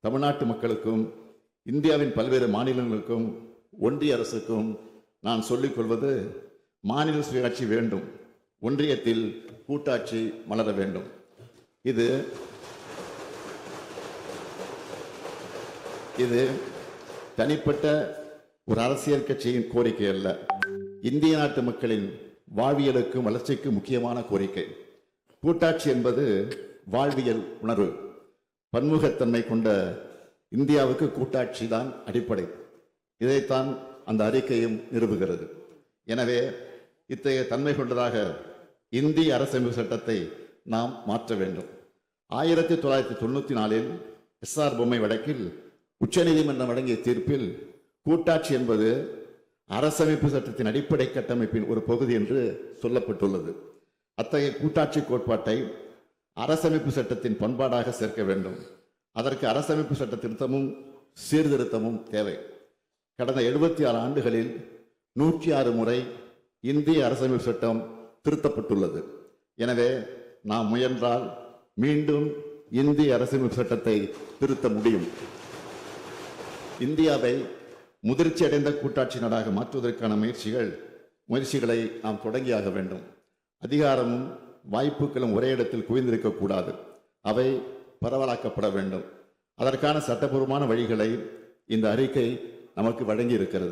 தமிழ்நாட்டு மக்களுக்கும் இந்தியாவின் பல்வேறு மாநிலங்களுக்கும் ஒன்றிய அரசுக்கும் நான் சொல்லிக் கொள்வது, மாநில சுயாட்சி வேண்டும், ஒன்றியத்தில் கூட்டாட்சி மலர வேண்டும். இது தனிப்பட்ட ஒரு அரசியல் கட்சியின் கோரிக்கை அல்ல, இந்திய நாட்டு மக்களின் வாழ்வியலுக்கும் வளர்ச்சிக்கும் முக்கியமான கோரிக்கை. கூட்டாட்சி என்பது வாழ்வியல் உணர்வு. பன்முகத்தன்மை கொண்ட இந்தியாவுக்கு கூட்டாட்சி தான் அடிப்படை. இதைத்தான் அந்த அறிக்கையும் நிறுவுகிறது. எனவே இத்தகைய தன்மை கொண்டதாக இந்திய அரசியலமைப்பு சட்டத்தை நாம் மாற்ற வேண்டும். 1994 எஸ்ஆர் பொம்மை வழக்கில் உச்சநீதிமன்றம் வழங்கிய தீர்ப்பில் கூட்டாட்சி என்பது அரசமைப்பு சட்டத்தின் அடிப்படை கட்டமைப்பின் ஒரு பகுதி என்று சொல்லப்பட்டுள்ளது. அத்தகைய கூட்டாட்சி கோட்பாட்டை அரசமைப்பு சட்டத்தின் பண்பாடாக சேர்க்க வேண்டும். அதற்கு அரசமைப்பு சட்ட திருத்தமும் சீர்திருத்தமும் தேவை. கடந்த 76 ஆண்டுகளில் 106 முறை இந்திய அரசமைப்பு சட்டம் திருத்தப்பட்டுள்ளது. எனவே நாம் முயன்றால் மீண்டும் இந்திய அரசமைப்பு சட்டத்தை திருத்த முடியும். இந்தியாவை முதிர்ச்சி அடைந்த கூட்டாட்சி நாடாக மாற்றுவதற்கான முயற்சிகளை நாம் தொடங்கியாக வேண்டும். அதிகாரமும் வாய்ப்புகளும் ஒரே இடத்தில் குவிந்திருக்கக்கூடாது, அவை பரவலாக்கப்பட வேண்டும். அதற்கான சட்டபூர்வமான வழிகளை இந்த அறிக்கை நமக்கு வழங்கி இருக்கிறது.